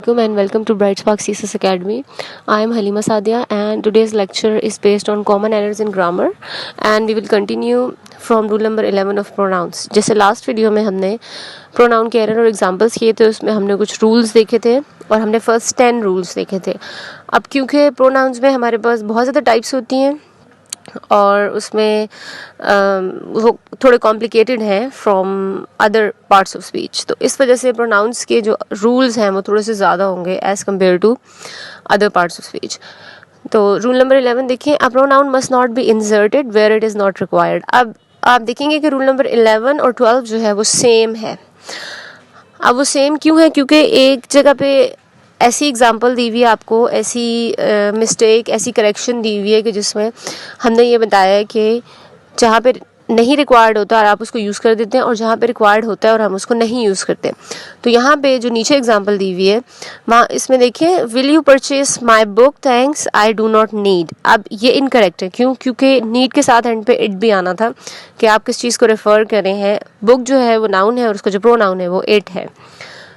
Assalamualaikum and welcome to Bright Spark CSS Academy. I am Halima Sadia and today's lecture is based on common errors in grammar and we will continue from rule number 11 of pronouns. जैसे last video में हमने pronoun के error और examples किए थे, उसमें हमने कुछ रूल्स देखे थे और हमने फर्स्ट 10 रूल्स देखे थे. अब क्योंकि प्रोनाउंस में हमारे पास बहुत ज़्यादा टाइप्स होती हैं और उसमें वो थोड़े कॉम्प्लिकेटेड हैं from other parts of speech, तो इस वजह से प्रोनाउंस के जो रूल्स हैं वो थोड़े से ज़्यादा होंगे as compare to other parts of speech. तो रूल नंबर 11 देखिए, a pronoun must not be inserted where it is not required. अब आप देखेंगे कि रूल नंबर 11 और 12 जो है वो सेम है. अब वो सेम क्यों है? क्योंकि एक जगह पे ऐसी एग्जांपल दी हुई है आपको, ऐसी मिस्टेक, ऐसी करेक्शन दी हुई है कि जिसमें हमने ये बताया है कि जहाँ पे नहीं रिक्वायर्ड होता और आप उसको यूज़ कर देते हैं और जहाँ पे रिक्वायर्ड होता है और हम उसको नहीं यूज़ करते. तो यहाँ पे जो नीचे एग्जांपल दी हुई है वहाँ इसमें देखिए, will you purchase my book, thanks, I do not need. अब ये इनकरेक्ट है. क्यों? क्योंकि नीड के साथ एंड पे इट भी आना था कि आप किस चीज़ को रेफ़र कर रहे हैं. बुक जो है वो नाउन है और उसका जो प्रोनाउन है वो इट है.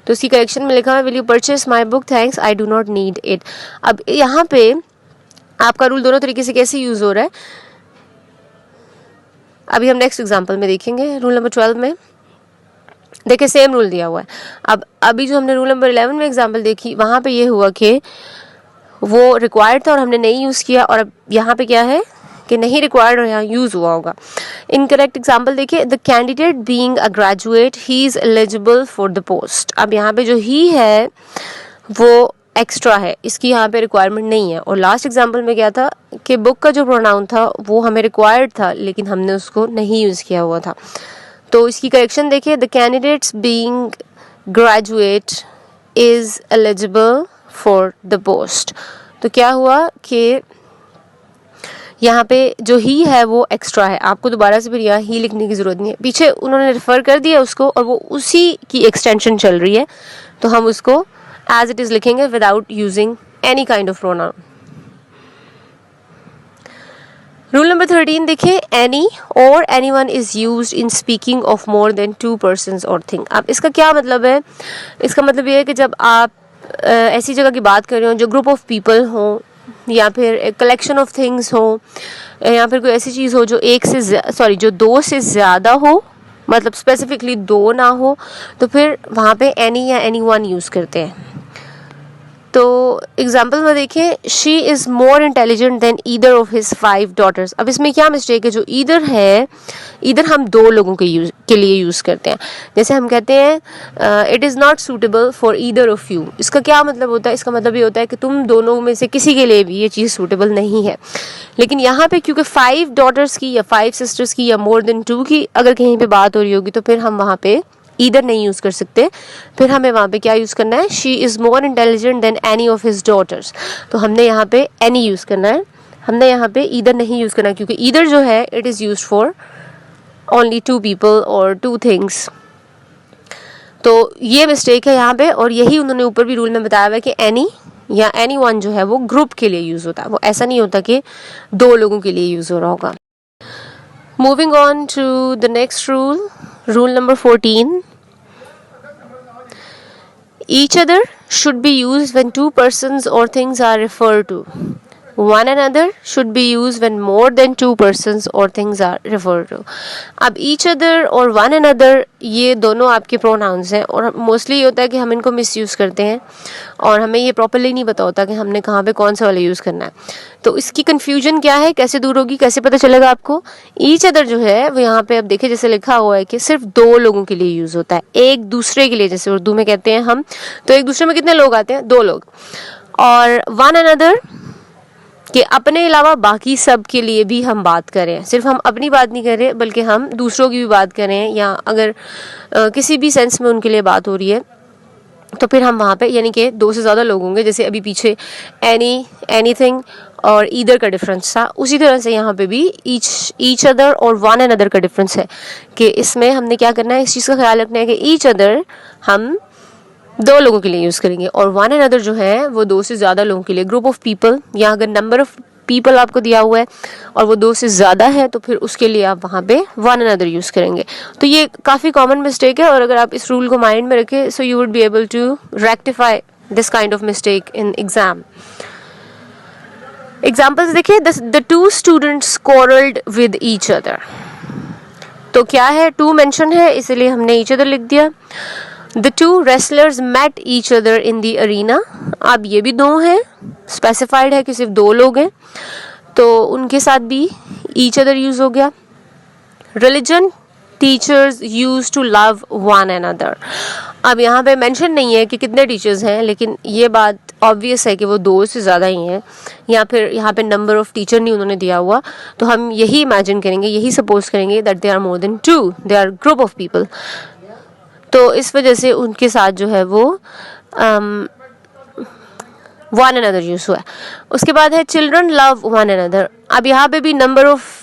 तो इसकी करेक्शन में लिखा है will you purchase my book, thanks, I do not need it. अब यहाँ पे आपका रूल दोनों तरीके से कैसे यूज़ हो रहा है अभी हम नेक्स्ट एग्जांपल में देखेंगे. रूल नंबर 12 में देखिए सेम रूल दिया हुआ है. अब अभी जो हमने रूल नंबर 11 में एग्जांपल देखी वहाँ पे ये हुआ कि वो रिक्वायर्ड था और हमने नहीं यूज़ किया, और अब यहाँ पे क्या है कि नहीं रिक्वायर्ड और यहाँ यूज़ हुआ होगा. इनकरेक्ट एग्जांपल देखिए, the candidate being a graduate he is eligible for the post. अब यहाँ पे जो ही है वो एक्स्ट्रा है, इसकी यहाँ पे रिक्वायरमेंट नहीं है. और लास्ट एग्जांपल में क्या था कि बुक का जो प्रोनाउन था वो हमें रिक्वायर्ड था लेकिन हमने उसको नहीं यूज़ किया हुआ था. तो इसकी करेक्शन देखिए, the candidates being graduate is eligible for the post. तो क्या हुआ कि यहाँ पे जो ही है वो एक्स्ट्रा है. आपको दोबारा से फिर यहाँ ही लिखने की ज़रूरत नहीं है, पीछे उन्होंने रेफ़र कर दिया उसको और वो उसी की एक्सटेंशन चल रही है, तो हम उसको एज इट इज़ लिखेंगे without using any kind of pronoun. Rule number 13 देखिए, एनी और any one is use in speaking of more than 2 persons और थिंग. अब इसका क्या मतलब है? इसका मतलब ये है कि जब आप ऐसी जगह की बात कर रहे हो जो ग्रुप ऑफ पीपल हो या फिर एक कलेक्शन ऑफ थिंग्स हो या फिर कोई ऐसी चीज़ हो जो जो 2 से ज़्यादा हो, मतलब स्पेसिफिकली 2 ना हो, तो फिर वहाँ पे एनी या एनी वन यूज़ करते हैं. तो एग्जाम्पल में देखें, she is more intelligent then either of his 5 daughters. अब इसमें क्या मिस्टेक है? जो ईदर है, ईदर हम 2 लोगों के लिए यूज़ करते हैं. जैसे हम कहते हैं it is not suitable for either of you. इसका क्या मतलब होता है? इसका मतलब ये होता है कि तुम दोनों में से किसी के लिए भी ये चीज़ सूटेबल नहीं है. लेकिन यहाँ पे क्योंकि 5 daughters की या 5 sisters की या मोर देन 2 की अगर कहीं पे बात हो रही होगी तो फिर हम वहाँ पे ईदर नहीं यूज़ कर सकते. फिर हमें वहाँ पे क्या यूज़ करना है? She is more intelligent than any of his daughters. तो हमने यहाँ पे एनी यूज़ करना है, हमने यहाँ पे ईदर नहीं यूज़ करना, क्योंकि ईदर जो है it is used for only 2 people और 2 things. तो ये मिस्टेक है यहाँ पे, और यही उन्होंने ऊपर भी रूल में बताया हुआ है कि एनी या एनी वन जो है वो ग्रुप के लिए यूज़ होता है, वो ऐसा नहीं होता कि 2 लोगों के लिए यूज़ हो रहा होगा. Moving on to the next rule, rule number 14. Each other should be used when 2 persons or things are referred to. One another should be used when more than 2 persons or things are referred to. अब each other और one another ये दोनों आपके pronounce हैं, और mostly ये होता है कि हम इनको मिसयूज़ करते हैं और हमें ये प्रॉपरली नहीं पता होता कि हमने कहाँ पे कौन सा वाला यूज़ करना है. तो इसकी कन्फ्यूजन क्या है, कैसे दूर होगी, कैसे पता चलेगा आपको? each other जो है वो यहाँ पे अब देखिए जैसे लिखा हुआ है कि सिर्फ 2 लोगों के लिए यूज़ होता है, एक दूसरे के लिए. जैसे उर्दू में कहते हैं हम, तो एक दूसरे में कितने लोग आते हैं? 2 लोग. और वन अनदर कि अपने अलावा बाकी सब के लिए भी हम बात करें, सिर्फ हम अपनी बात नहीं कर रहे बल्कि हम दूसरों की भी बात करें, या अगर किसी भी सेंस में उनके लिए बात हो रही है तो फिर हम वहाँ पे यानी कि 2 से ज़्यादा लोग होंगे. जैसे अभी पीछे एनी, एनीथिंग और ईदर का डिफरेंस था, उसी तरह से यहाँ पे भी ईच अदर और वन अनदर का डिफरेंस है कि इसमें हमने क्या करना है, इस चीज़ का ख्याल रखना है कि ईच अदर हम 2 लोगों के लिए यूज़ करेंगे और वन अनदर जो है वो 2 से ज़्यादा लोगों के लिए, ग्रुप ऑफ पीपल, या अगर नंबर ऑफ पीपल आपको दिया हुआ है और वो 2 से ज़्यादा है तो फिर उसके लिए आप वहाँ पे वन अनदर यूज़ करेंगे. तो ये काफ़ी कॉमन मिस्टेक है, और अगर आप इस रूल को माइंड में रखें so you would be able to rectify this kind of mistake in exam. Examples देखिए, the two students quarreled with each other. तो क्या है, टू मेंशन है इसलिए हमने ईच अदर लिख दिया. The two wrestlers met each other in the arena. अब ये भी दो हैं, स्पेसिफाइड है कि सिर्फ दो लोग हैं, तो उनके साथ भी ईच अदर यूज हो गया. Religion teachers use to love one another. अब यहाँ पे मेंशन नहीं है कि कितने टीचर्स हैं, लेकिन ये बात ऑब्वियस है कि वो दो से ज़्यादा ही हैं, या फिर यहाँ पे नंबर ऑफ टीचर नहीं उन्होंने दिया हुआ, तो हम यही इमेजिन करेंगे, यही सपोज करेंगे that they are more than two, they are group of people. तो इस वजह से उनके साथ जो है वो वन अनदर यूज हुआ है. उसके बाद है चिल्ड्रन लव वन अनदर. अब यहाँ पे भी नंबर ऑफ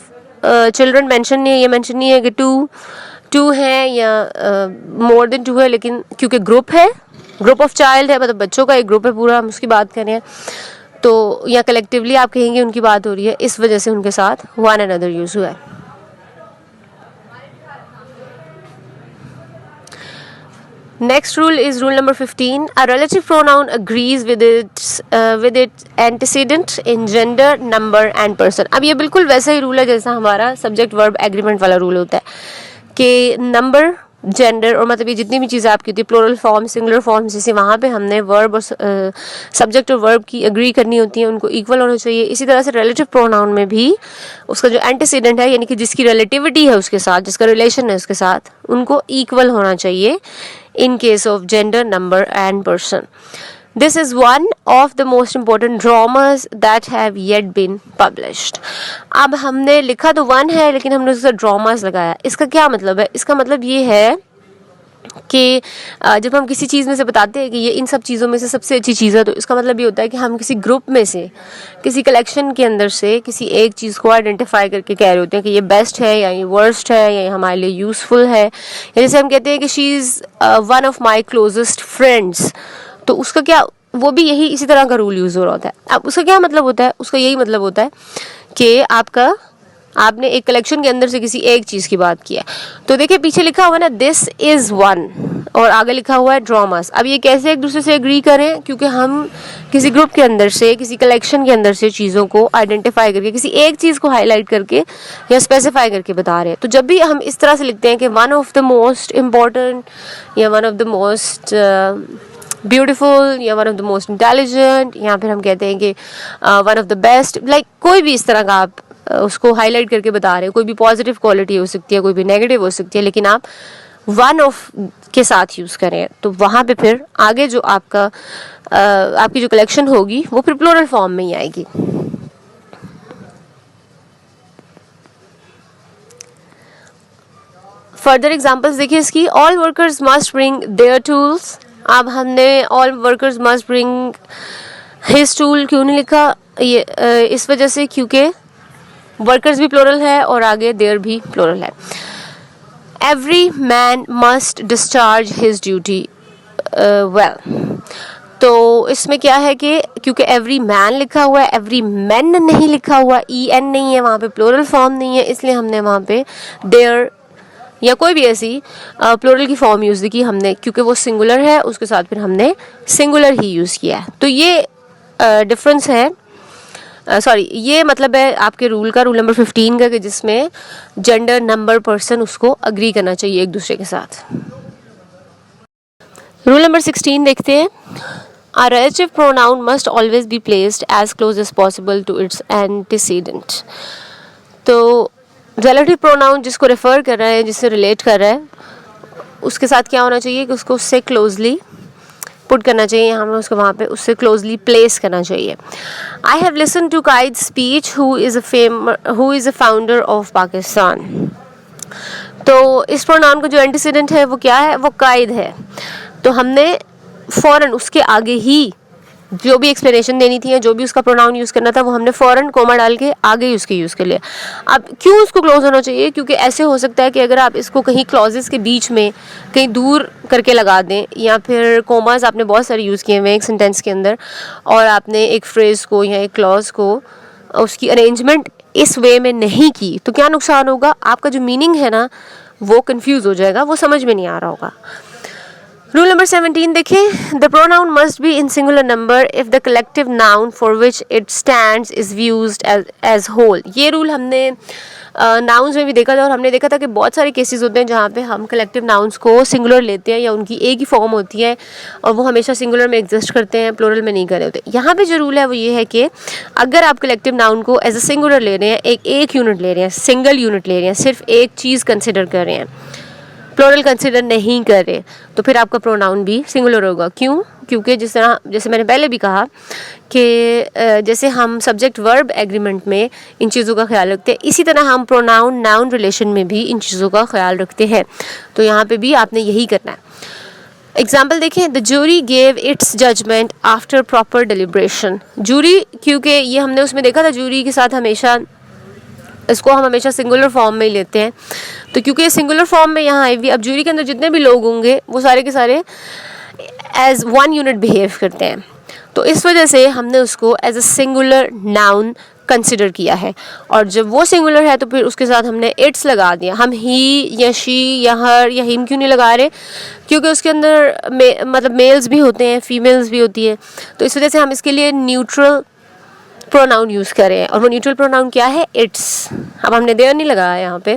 चिल्ड्रन मेंशन नहीं है, ये मेंशन नहीं है कि टू है या मोर देन टू है, लेकिन क्योंकि ग्रुप है, ग्रुप ऑफ चाइल्ड है, मतलब बच्चों का एक ग्रुप है पूरा, हम उसकी बात कर रहे हैं, तो या कलेक्टिवली आप कहेंगे उनकी बात हो रही है, इस वजह से उनके साथ वन अनदर यूज हुआ है. Next rule is rule number 15. A relative pronoun agrees with its antecedent in gender, number and person. अब ये बिल्कुल वैसा ही रूल है जैसा हमारा सब्जेक्ट वर्ब एग्रीमेंट वाला रूल होता है कि नंबर, जेंडर और मतलब ये जितनी भी चीज़ें आपकी होती है, प्लूरल फॉर्म, सिंगुलर फॉर्म, जैसे वहाँ पे हमने वर्ब और सब्जेक्ट और वर्ब की एग्री करनी होती है, उनको इक्वल होना चाहिए. इसी तरह से रिलेटिव प्रोनाउन में भी उसका जो एंटीसीडेंट है, यानी कि जिसकी रिलेटिविटी है उसके साथ, जिसका रिलेशन है उसके साथ, उनको इक्वल होना चाहिए in case of gender, number and person. This is one of the most important dramas that have yet been published. अब हमने लिखा तो वन है, लेकिन हमने उसका ड्रामास लगाया. इसका क्या मतलब है? इसका मतलब ये है कि जब हम किसी चीज़ में से बताते हैं कि ये इन सब चीज़ों में से सबसे अच्छी चीज़ है, तो इसका मतलब ये होता है कि हम किसी ग्रुप में से, किसी कलेक्शन के अंदर से किसी एक चीज़ को आइडेंटिफाई करके कह रहे होते हैं कि ये बेस्ट है या ये वर्स्ट है या ये हमारे लिए यूज़फुल है. या जैसे हम कहते हैं कि she is one of my closest friends, तो उसका क्या, वो भी यही इसी तरह का रूल यूज़ हो रहा होता है. अब उसका क्या मतलब होता है? उसका यही मतलब होता है कि आपने एक कलेक्शन के अंदर से किसी एक चीज़ की बात की है. तो देखिए पीछे लिखा हुआ है ना, दिस इज़ वन, और आगे लिखा हुआ है ड्रामास. अब ये कैसे एक दूसरे से एग्री करें? क्योंकि हम किसी ग्रुप के अंदर से, किसी कलेक्शन के अंदर से चीज़ों को आइडेंटिफाई करके, किसी एक चीज़ को हाईलाइट करके या स्पेसिफाई करके बता रहे हैं. तो जब भी हम इस तरह से लिखते हैं कि one of the most important या one of the most beautiful या one of the most intelligent, या फिर हम कहते हैं कि one of the best, like कोई भी इस तरह का आप उसको हाईलाइट करके बता रहे हैं. कोई भी पॉजिटिव क्वालिटी हो सकती है, कोई भी नेगेटिव हो सकती है, लेकिन आप वन ऑफ के साथ यूज़ करें, तो वहाँ पे फिर आगे जो आपकी जो कलेक्शन होगी वो फिर प्लूरल फॉर्म में ही आएगी. फर्दर एग्जांपल्स देखिए इसकी. All workers must bring their tools. अब हमने all workers must bring his tool क्यों नहीं लिखा? ये इस वजह से क्योंकि वर्कर्स भी प्लूरल है और आगे देयर भी प्लूरल है. Every man must discharge his duty well. तो इसमें क्या है कि क्योंकि एवरी मैन लिखा हुआ है, एवरी मैन नहीं लिखा हुआ, EN नहीं है वहाँ पे, प्लूरल फॉर्म नहीं है, इसलिए हमने वहाँ पे देयर या कोई भी ऐसी प्लूरल की फॉर्म यूज़ की हमने, क्योंकि वो सिंगुलर है, उसके साथ फिर हमने सिंगुलर ही यूज़ किया है. तो ये डिफरेंस है, ये मतलब है आपके रूल का, रूल नंबर 15 का, कि जिसमें जेंडर, नंबर, पर्सन उसको अग्री करना चाहिए एक दूसरे के साथ. रूल नंबर 16 देखते हैं. A relative pronoun must always be placed as close as possible to its antecedent. तो relative pronoun जिसको रेफर कर रहा है, जिससे रिलेट कर रहा है, उसके साथ क्या होना चाहिए कि उसको उससे क्लोजली पुट करना चाहिए, हमें उसको वहाँ पे उससे क्लोजली प्लेस करना चाहिए. I have listen to Quaid speech who is a founder of Pakistan. तो इस प्रोनाउन का जो एंटीसीडेंट है वो क्या है? वो काइद है. तो हमने फ़ौरन उसके आगे ही जो भी एक्सप्लेनेशन देनी थी या जो भी उसका प्रोनाउन यूज़ करना था वो हमने फ़ौरन कोमा डाल के आगे ही उसके यूज़ कर लिया. अब क्यों उसको क्लोज होना चाहिए? क्योंकि ऐसे हो सकता है कि अगर आप इसको कहीं क्लॉजेस के बीच में कहीं दूर करके लगा दें, या फिर कोमास आपने बहुत सारे यूज़ किए हुए एक सेंटेंस के अंदर, और आपने एक फ्रेज़ को या एक क्लॉज को उसकी अरेंजमेंट इस वे में नहीं की, तो क्या नुकसान होगा? आपका जो मीनिंग है ना वो कन्फ्यूज़ हो जाएगा, वो समझ में नहीं आ रहा होगा. रूल नंबर 17 देखें, the pronoun must be in singular number if the collective noun for which it stands is used as whole. ये रूल हमने नाउन्स में भी देखा था, और हमने देखा था कि बहुत सारे केसेस होते हैं जहाँ पे हम कलेक्टिव नाउन्स को सिंगुलर लेते हैं या उनकी एक ही फॉर्म होती है और वो हमेशा सिंगुलर में एग्जिस्ट करते हैं, प्लूरल में नहीं कर रहे होते। यहाँ पे जो रूल है वो ये है कि अगर आप कलेक्टिव नाउन को एज अ सिंगुलर ले रहे हैं, एक यूनिट ले रहे हैं, सिंगल यूनिट ले रहे हैं, सिर्फ एक चीज़ कंसिडर कर रहे हैं, प्लूरल कंसिडर नहीं कर रहे, तो फिर आपका प्रोनाउन भी सिंगुलर होगा। क्यों? क्योंकि जिस तरह जैसे मैंने पहले भी कहा कि जैसे हम सब्जेक्ट वर्ब एग्रीमेंट में इन चीज़ों का ख्याल रखते हैं, इसी तरह हम प्रोनाउन नाउन रिलेशन में भी इन चीज़ों का ख्याल रखते हैं। तो यहाँ पे भी आपने यही करना है। एग्जाम्पल देखें, the jury gave its judgement after proper deliberation. Jury, क्योंकि ये हमने उसमें देखा था, जूरी के साथ हमेशा इसको हम हमेशा सिंगुलर फॉर्म में ही लेते हैं, तो क्योंकि ये सिंगुलर फॉर्म में यहाँ आई हुई, अब जूरी के अंदर जितने भी लोग होंगे वो सारे के सारे एज वन यूनिट बिहेव करते हैं, तो इस वजह से हमने उसको as a singular noun consider किया है। और जब वो सिंगुलर है तो फिर उसके साथ हमने इट्स लगा दिया। हम ही या शी या हर या हिम क्यों नहीं लगा रहे? क्योंकि उसके अंदर मतलब मेल्स भी होते हैं, फीमेल्स भी होती है, तो इस वजह से हम इसके लिए न्यूट्रल प्रोनाउन यूज़ करें, और वो न्यूट्रल प्रोनाउन क्या है? इट्स। अब हमने देयर नहीं लगाया यहाँ पे,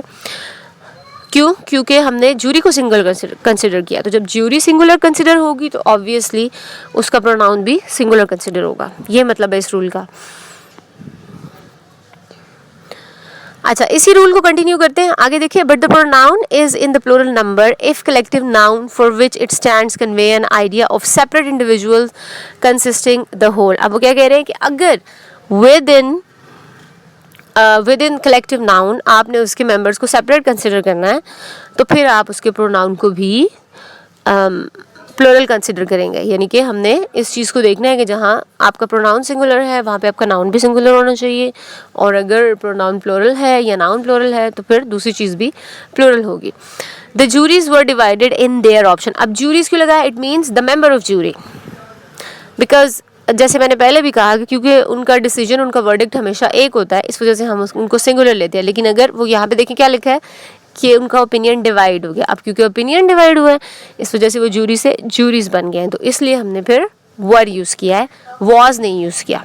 क्यों? क्योंकि हमने जूरी को सिंगल कंसिडर किया। तो जब जूरी सिंगुलर कंसिडर होगी तो ऑब्वियसली उसका प्रोनाउन भी सिंगुलर कंसिडर होगा। ये मतलब है इस रूल का। अच्छा, इसी रूल को कंटिन्यू करते हैं, आगे देखिए। But the pronoun is in the plural number if collective noun for which it stands convey an idea of separate individuals consisting the whole. अब वो क्या कह रहे हैं कि अगर विद इन कलेक्टिव नाउन आपने उसके मेंबर्स को सेपरेट कंसिडर करना है, तो फिर आप उसके प्रोनाउन को भी प्लूरल कंसिडर करेंगे। यानी कि हमने इस चीज़ को देखना है कि जहाँ आपका प्रोनाउन सिंगुलर है वहाँ पे आपका नाउन भी सिंगुलर होना चाहिए, और अगर प्रोनाउन प्लूरल है या नाउन प्लूरल है तो फिर दूसरी चीज़ भी प्लूरल होगी। The juries were divided in their option. अब जूरीज क्यों लगा? It means the member of jury, because जैसे मैंने पहले भी कहा कि क्योंकि उनका डिसीजन, उनका वर्डिक्ट हमेशा एक होता है, इस वजह से हम उनको सिंगुलर लेते हैं। लेकिन अगर वो यहाँ पे देखें क्या लिखा है कि उनका ओपिनियन डिवाइड हो गया। अब क्योंकि ओपिनियन डिवाइड हुआ है इस वजह से वो जूरी से जूरीज बन गए हैं, तो इसलिए हमने फिर वर यूज़ किया है, वॉज नहीं यूज़ किया।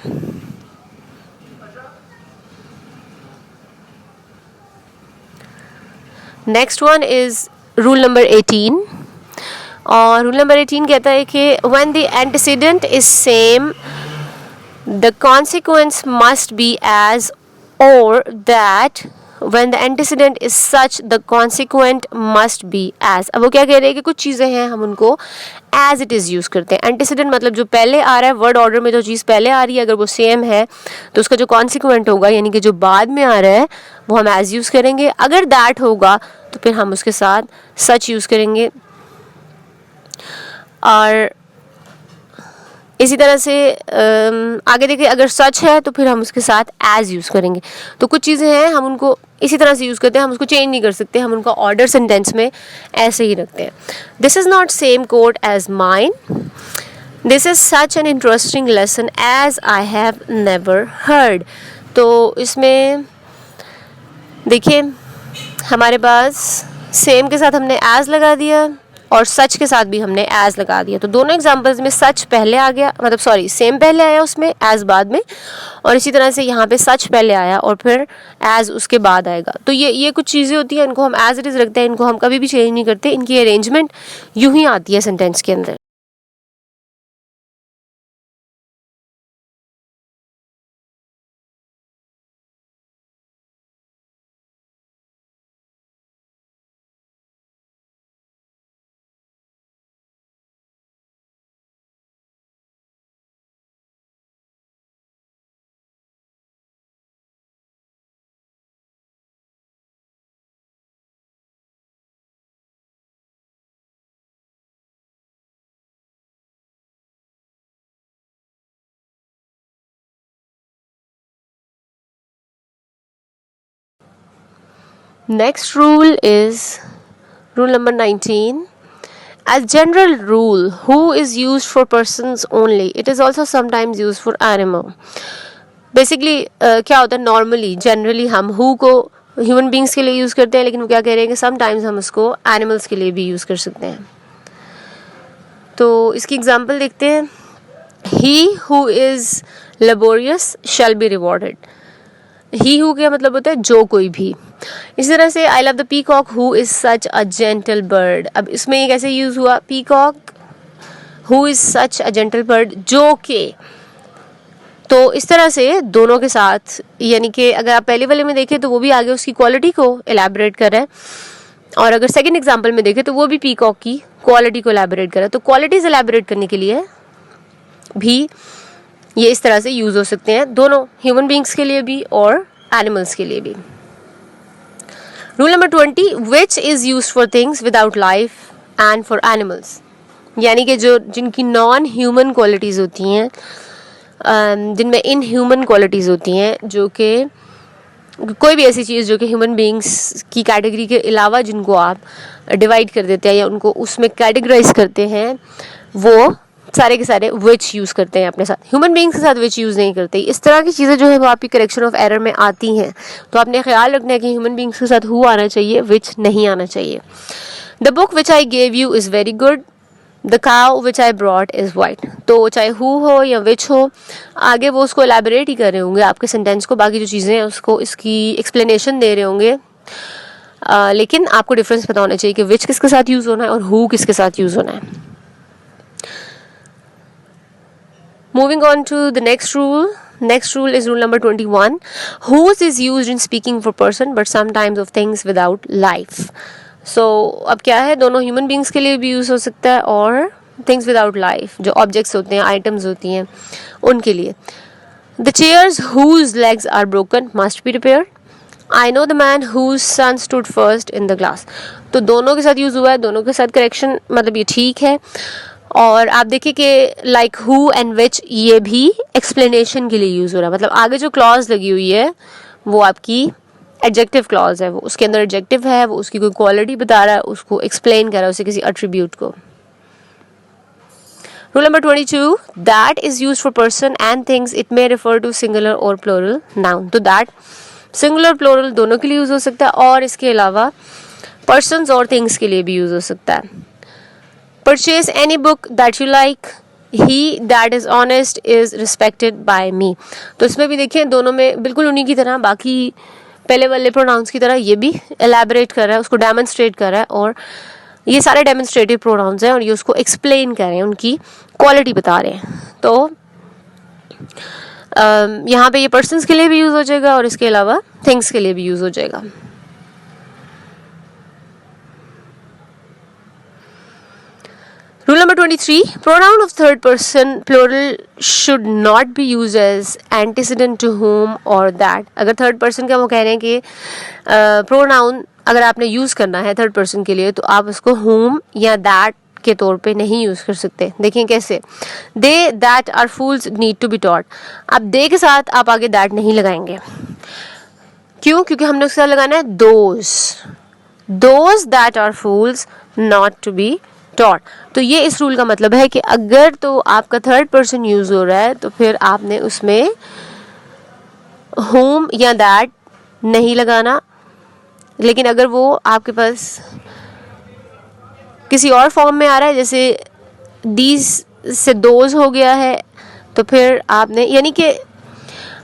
Next one is rule number 18, और रूल नंबर 18 कहता है कि when the antecedent is same the consequence must be as, और that when the antecedent is such the consequent must be as। अब वो क्या कह रहे हैं कि कुछ चीज़ें हैं हम उनको as it is यूज़ करते हैं। antecedent मतलब जो पहले आ रहा है, वर्ड ऑर्डर में जो चीज़ पहले आ रही है, अगर वो सेम है तो उसका जो consequent होगा, यानी कि जो बाद में आ रहा है, वो हम as यूज़ करेंगे। अगर that होगा तो फिर हम उसके साथ such यूज़ करेंगे। और इसी तरह से आगे देखिए, अगर सच है तो फिर हम उसके साथ एज यूज़ करेंगे। तो कुछ चीज़ें हैं हम उनको इसी तरह से यूज़ करते हैं, हम उसको चेंज नहीं कर सकते, हम उनका ऑर्डर सेंटेंस में ऐसे ही रखते हैं। This is not same code as mine, this is such an interesting lesson as I have never heard. तो इसमें देखिए हमारे पास सेम के साथ हमने एज लगा दिया और सच के साथ भी हमने एज लगा दिया। तो दोनों एग्जांपल्स में सच पहले आ गया, मतलब सॉरी सेम पहले आया उसमें, एज बाद में, और इसी तरह से यहाँ पे सच पहले आया और फिर एज उसके बाद आएगा। तो ये कुछ चीज़ें होती हैं, इनको हम एज इट इज़ रखते हैं, इनको हम कभी भी चेंज नहीं करते, इनकी अरेंजमेंट यूँ ही आती है सेंटेंस के अंदर। Next rule is rule number 19. As general rule, who is used for persons only. It is also sometimes used for animal. Basically क्या होता है, नॉर्मली जनरली हम who को ह्यूमन बींग्स के लिए यूज़ करते हैं, लेकिन वो क्या कह रहे हैं कि समटाइम्स हम उसको एनिमल्स के लिए भी यूज़ कर सकते हैं। तो इसकी एग्जांपल देखते हैं. He who is laborious shall be rewarded. He who का मतलब होता है जो कोई भी. इसी तरह से I love the peacock who is such a gentle bird. अब इसमें ये कैसे यूज हुआ, peacock who is such a gentle bird, जो के. तो इस तरह से दोनों के साथ, यानी कि अगर आप पहले वाले में देखें तो वो भी आगे उसकी क्वालिटी को एलैबोरेट कर रहा है, और अगर सेकंड एग्जांपल में देखें तो वो भी पीकॉक की क्वालिटी को एलैबोरेट कर रहा है. तो क्वालिटीज एलैबोरेट करने के लिए भी ये इस तरह से यूज हो सकते हैं, दोनों ह्यूमन बींग्स के लिए भी और एनिमल्स के लिए भी. Rule number 20, which is used for things without life and for animals. यानी कि जो जिनकी नॉन ह्यूमन क्वालिटीज होती हैं, जिनमें इन ह्यूमन क्वालिटीज होती हैं, जो कि कोई भी ऐसी चीज़ जो कि ह्यूमन बींग्स की कैटेगरी के अलावा जिनको आप डिवाइड कर देते हैं या उनको उसमें कैटेगराइज करते हैं, वो सारे के सारे विच यूज़ करते हैं अपने साथ. ह्यूमन बींग्स के साथ विच यूज़ नहीं करते. इस तरह की चीज़ें जो है वो आपकी करेक्शन ऑफ एरर में आती हैं. तो आपने ख्याल रखना है कि ह्यूमन बींग्स के साथ हु आना चाहिए, विच नहीं आना चाहिए. The book which I gave you is very good. The cow which I brought is white. तो चाहे हु हो या विच हो, आगे वो उसको एलैबोरेट ही कर रहे होंगे आपके सेंटेंस को, बाकी जो चीज़ें हैं उसको इसकी एक्सप्लेनेशन दे रहे होंगे. लेकिन आपको डिफरेंस पता होना चाहिए कि विच किसके साथ यूज़ होना है और हु किसके साथ यूज़ होना है. Moving on to the next rule. Next rule is rule number 21. Whose is used in speaking for person but sometimes of things without life. So अब क्या है, दोनों ह्यूमन बींग्स के लिए भी यूज़ हो सकता है और थिंग्स विदाउट लाइफ, जो ऑब्जेक्ट्स होते हैं, आइटम्स होती हैं, उनके लिए. The chairs whose legs are broken must be repaired. I know the man whose son stood first in the class. तो दोनों के साथ यूज़ हुआ है, दोनों के साथ करेक्शन, मतलब ये ठीक है. और आप देखिए कि लाइक हु एंड विच, ये भी एक्सप्लेनेशन के लिए यूज़ हो रहा है. मतलब आगे जो क्लॉज लगी हुई है वो आपकी एडजेक्टिव क्लॉज है, वो उसके अंदर एडजेक्टिव है, वो उसकी कोई क्वालिटी बता रहा है, उसको एक्सप्लेन कर रहा है, उसे किसी एट्रीब्यूट को. Rule number 22, that is used for person and things. It may refer to singular और प्लूरल नाउन. तो दैट सिंगुलर प्लूरल दोनों के लिए यूज़ हो सकता है, और इसके अलावा पर्सन्स और थिंग्स के लिए भी यूज़ हो सकता है. Purchase any book that you like. He that is honest is respected by me. तो इसमें भी देखिए दोनों में बिल्कुल उन्हीं की तरह, बाकी पहले वाले प्रोनाउंस की तरह ये भी एलैबोरेट कर रहा है, उसको डेमोन्स्ट्रेट कर रहा है, और ये सारे डेमोन्स्ट्रेटिव प्रोनाउंस हैं और ये उसको एक्सप्लेन कर रहे हैं, उनकी क्वालिटी बता रहे हैं. तो यहाँ पे ये पर्सन्स के लिए भी यूज़ हो जाएगा और इसके अलावा थिंग्स के लिए भी यूज़ हो जाएगा. Rule number 23, pronoun of third person plural should not be used as antecedent to whom or that. अगर third person का वो कह रहे हैं कि pronoun अगर आपने यूज़ करना है third person के लिए, तो आप उसको whom या that के तौर पे नहीं यूज़ कर सकते. देखिए कैसे, they that are fools need to be taught. अब they के साथ आप आगे that नहीं लगाएंगे. क्यों? क्योंकि हमने उसके साथ लगाना है those that are fools not to be taught. तो ये इस रूल का मतलब है कि अगर तो आपका थर्ड पर्सन यूज हो रहा है तो फिर आपने उसमें whom या that नहीं लगाना. लेकिन अगर वो आपके पास किसी और फॉर्म में आ रहा है, जैसे these से those हो गया है, तो फिर आपने, यानी कि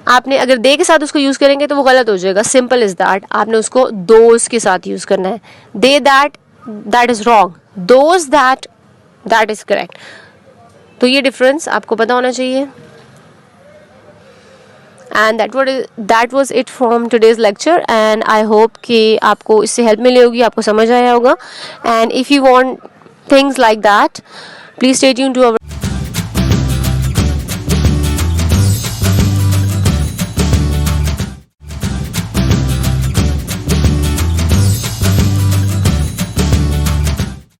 आपने अगर दे के साथ उसको यूज़ करेंगे तो वो गलत हो जाएगा. Simple is that. आपने उसको those के साथ यूज़ करना है. दे that is wrong. those that is correct. तो ये डिफरेंस आपको पता होना चाहिए. And that was it from today's lecture, and I hope कि आपको इससे हेल्प मिली होगी, आपको समझ आया होगा. And if you want things like that, please stay tuned to our